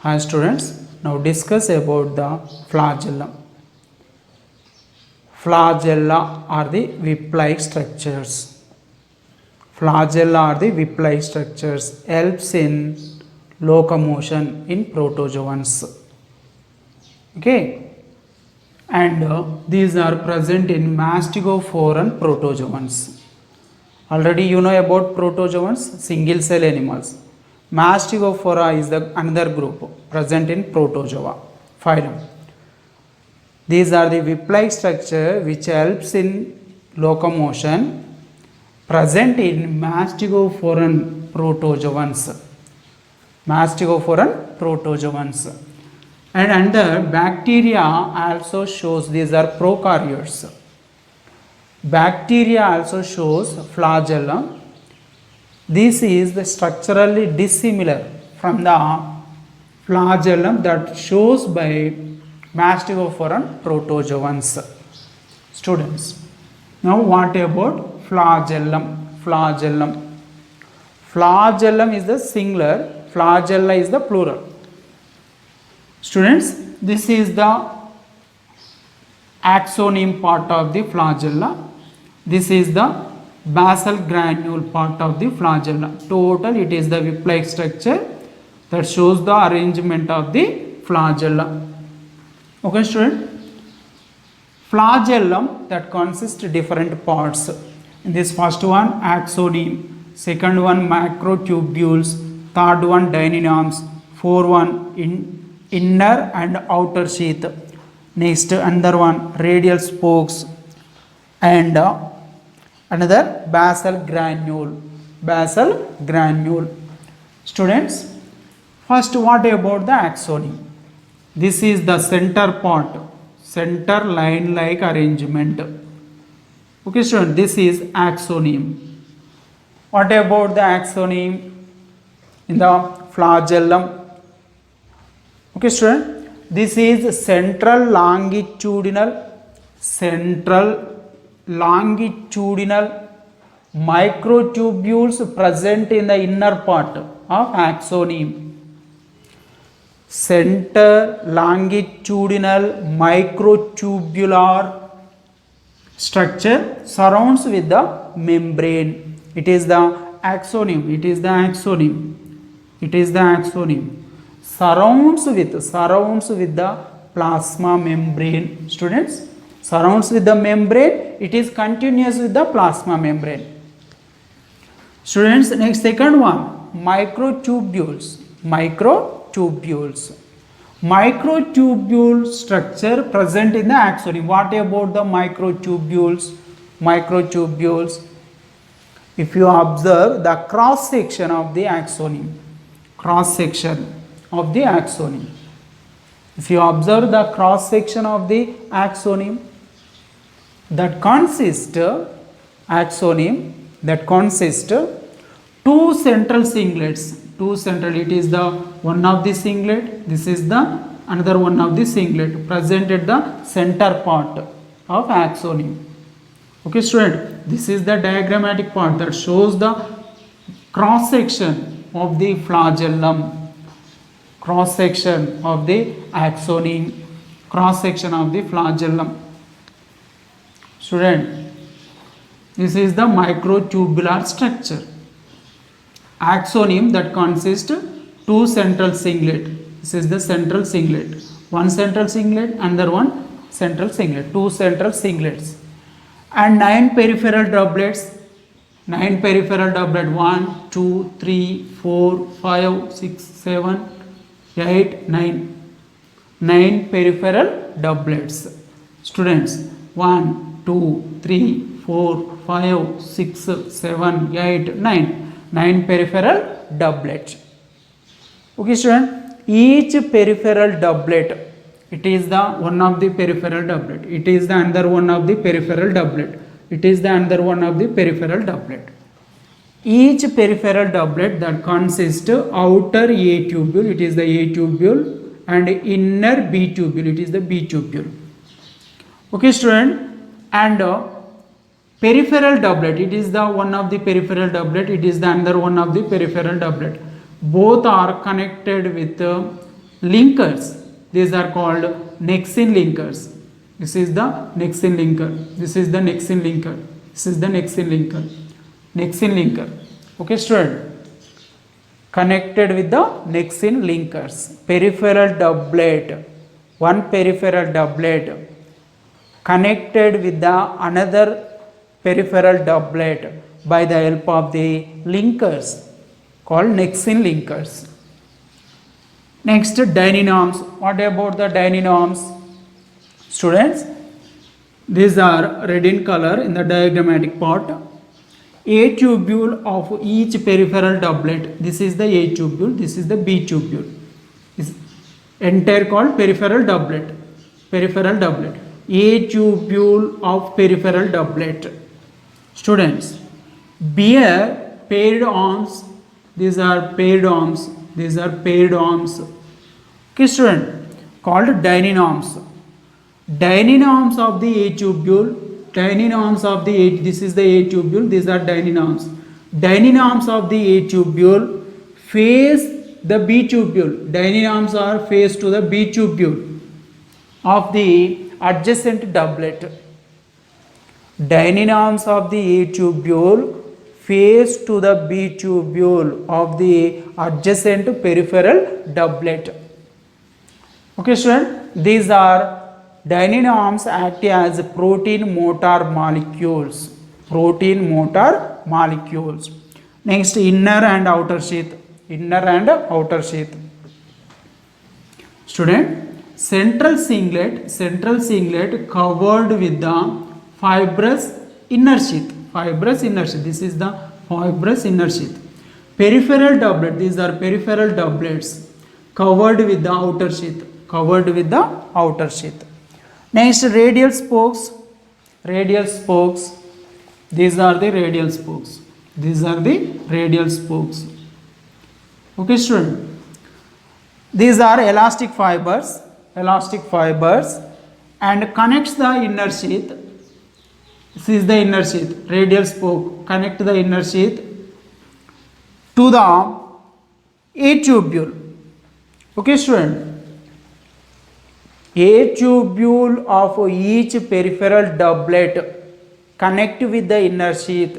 Hi students, now discuss about the flagellum. Flagella are the whip-like structures. Flagella are the whip-like structures, helps in locomotion in protozoans. Okay, and these are present in mastigophore and protozoans. Already you know about protozoans, single cell animals. Mastigophora is the another group present in protozoa phylum. These are the whip-like structure which helps in locomotion present in Mastigophoran protozoans. Mastigophoran protozoans. And under bacteria also shows these are prokaryotes. Bacteria also shows flagellum. This is the structurally dissimilar from the flagellum that shows by Mastigophoran protozoans. Students, now what about flagellum? Flagellum is the singular, flagella is the plural. Students, this is the axoneme part of the flagella. This is the basal granule part of the flagella. Total it is the whip-like structure that shows the arrangement of the flagella. Okay student, flagellum that consists different parts. In this first one axoneme, second one macrotubules, third one dynamomes, fourth one inner and outer sheath, next another one radial spokes, and another basal granule. Students, first what about the axoneme? This is the center part, center line like arrangement. Okay student, this is axoneme. What about the axoneme in the flagellum? Okay student, this is central longitudinal microtubules present in the inner part of axoneme. Center longitudinal microtubular structure surrounds with the membrane. It is the axoneme. Surrounds with the plasma membrane. Students, surrounds with the membrane, it is continuous with the plasma membrane. Students, next second one, microtubule structure present in the axoneme. What about the microtubules? If you observe the cross section of the axoneme, if you observe the cross section of the axoneme, that consists two central singlets. It is the one of the singlet, this is the another one of the singlet present at the center part of axoneme. Okay student, this is the diagrammatic part that shows the cross section of the flagellum, cross section of the axoneme, cross section of the flagellum. Student, this is the microtubular structure. Axoneme that consists two central singlet. This is the central singlet. One central singlet, another one central singlet. Two central singlets. And 9 peripheral doublets. 1, 2, 3, 4, 5, 6, 7, 8, 9. 9 peripheral doublets. Students, 1, 2, 3, 4, 5, 6, 7, 8, 9. 9 peripheral doublets. Okay student, each peripheral doublet, it is the one of the peripheral doublet, it is the another one of the peripheral doublet, each peripheral doublet that consists outer A tubule, it is the A tubule, and inner B tubule, it is the B tubule. Okay student, and peripheral doublet, it is the one of the peripheral doublet, it is the another one of the peripheral doublet. Both are connected with linkers. These are called Nexin linkers. This is the Nexin linker. This is the Nexin linker. This is the Nexin linker. Nexin linker. Okay, student. Connected with the Nexin linkers. Peripheral doublet. One peripheral doublet connected with the another peripheral doublet by the help of the linkers called Nexin linkers. Next, dyninomes. What about the dyninomes? Students, these are red in color in the diagrammatic part. A tubule of each peripheral doublet. This is the A tubule, this is the B tubule. This entire called peripheral doublet. Peripheral doublet. A tubule of peripheral doublet. Students, bear paired arms. These are paired arms. These are paired arms. Okay, student, called dyninomes. Dyninomes of the A tubule. Dyninomes of the A. This is the A tubule. These are dyninomes. Dyninomes of the A tubule face the B tubule. Dyninomes are face to the B tubule of the adjacent doublet. Dyninomes of the A tubule face to the B tubule of the adjacent peripheral doublet. Okay, student, these are dyninomes act as protein motor molecules. Protein motor molecules. Next, inner and outer sheath. Inner and outer sheath. Student, central singlet covered with the fibrous inner sheath. Fibrous inner sheath. This is the fibrous inner sheath. Peripheral doublet. These are peripheral doublets covered with the outer sheath. Covered with the outer sheath. Next, radial spokes. Radial spokes. These are the radial spokes. These are the radial spokes. Okay, student. These are elastic fibers. Elastic fibers and connects the inner sheath. This is the inner sheath. Radial spoke connect the inner sheath to the A tubule. Okay, student. A tubule of each peripheral doublet connect with the inner sheath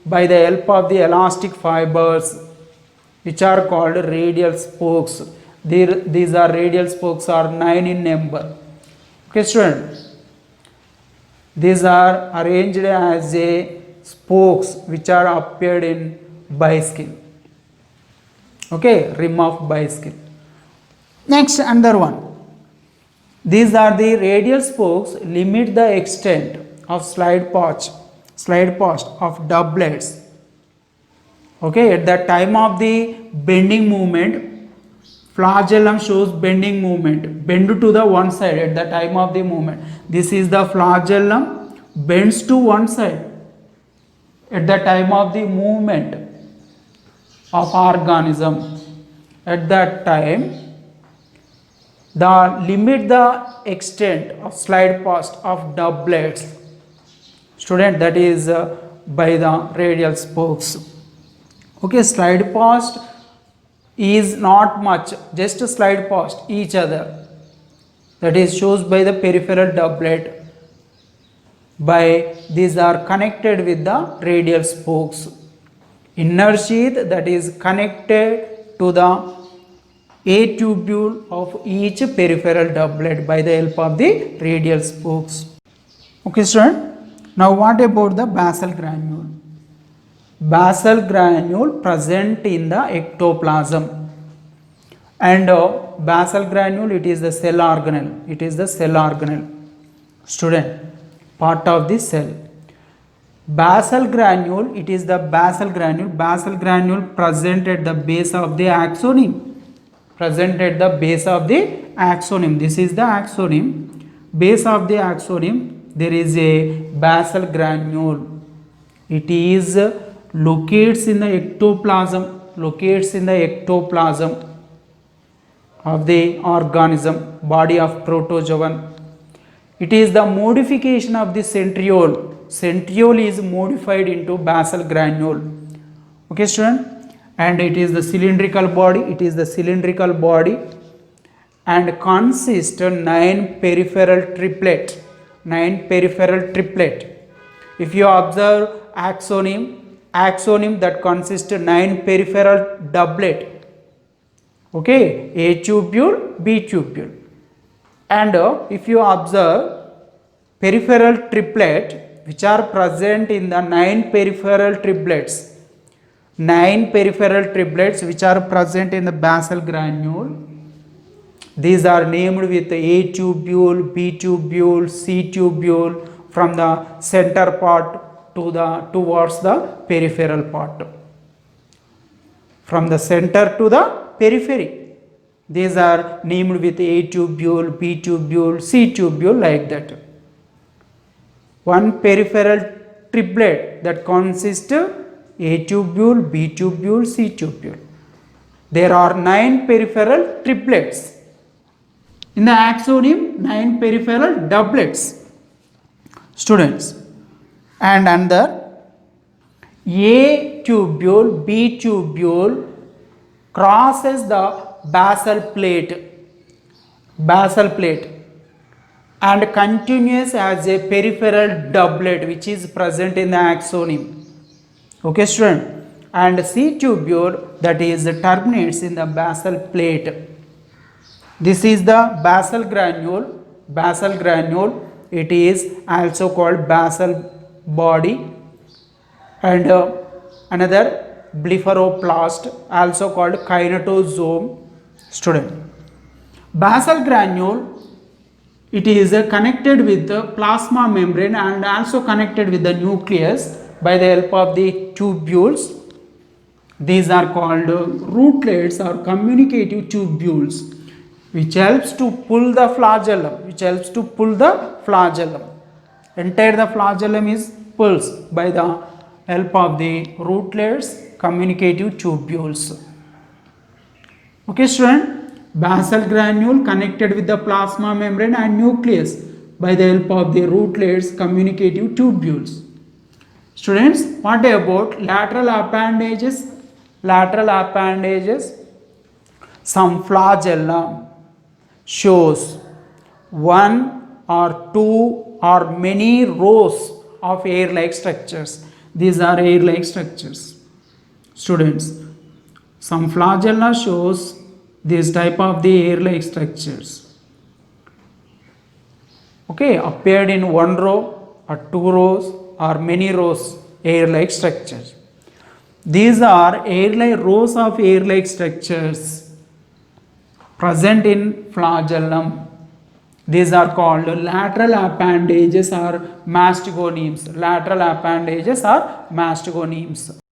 by the help of the elastic fibers, which are called radial spokes. These are radial spokes are 9 in number. Okay, student. These are arranged as a spokes which are appeared in bicycle. Okay, rim of bicycle. Next, another one. These are the radial spokes limit the extent of slide path of doublets. Okay, at the time of the bending movement, flagellum shows bending movement, bend to the one side at the time of the movement. This is the flagellum bends to one side at the time of the movement of organism. At that time, the limit the extent of slide path of doublets. Student, that is by the radial spokes. Okay, slide path is not much, just a slide past each other. That is shows by the peripheral doublet. By these are connected with the radial spokes. Inner sheath that is connected to the A tubule of each peripheral doublet by the help of the radial spokes. Okay, student. Now what about the basal granule? Basal granule present in the ectoplasm, and basal granule, it is the cell organelle. It is the cell organelle. Student, part of the cell. Basal granule, it is the basal granule. Basal granule present at the base of the axoneme. Present at the base of the axoneme. This is the axoneme. Base of the axoneme, there is a basal granule. It is locates in the ectoplasm. Locates in the ectoplasm of the organism, body of protozoan. It is the modification of the centriole. Centriole is modified into basal granule. Okay, student. And it is the cylindrical body. It is the cylindrical body, and consist 9 peripheral triplet. 9 peripheral triplet. If you observe axonym that consists 9 peripheral doublet. Okay, A tubule, B tubule. And if you observe peripheral triplet which are present in the 9 peripheral triplets, 9 peripheral triplets which are present in the basal granule, these are named with A tubule, B tubule, C tubule from the center part towards the peripheral part. From the center to the periphery. These are named with A tubule, B tubule, C tubule, like that. One peripheral triplet that consists A tubule, B tubule, C tubule. There are 9 peripheral triplets. In the axonym, 9 peripheral doublets. Students, and under A tubule, B tubule crosses the basal plate and continues as a peripheral doublet which is present in the axonym. Okay, student, and C tubule that is terminates in the basal plate. This is the basal granule. It is also called basal body, and another blepharoplast, also called kinetosome. Student, basal granule, it is connected with the plasma membrane and also connected with the nucleus by the help of the tubules. These are called rootlets or communicative tubules, which helps to pull the flagellum. Entire the flagellum is pulsed by the help of the rootlets, communicative tubules. Okay, student, basal granule connected with the plasma membrane and nucleus by the help of the rootlets, communicative tubules. Students, what about lateral appendages? Some flagellum shows one or two or many rows of hair-like structures. These are hair-like structures. Students, some flagella shows this type of the hair-like structures. Okay, appeared in one row or two rows or many rows hair-like structures. These are rows of hair-like structures present in flagellum. These are called lateral appendages or mastogonemes.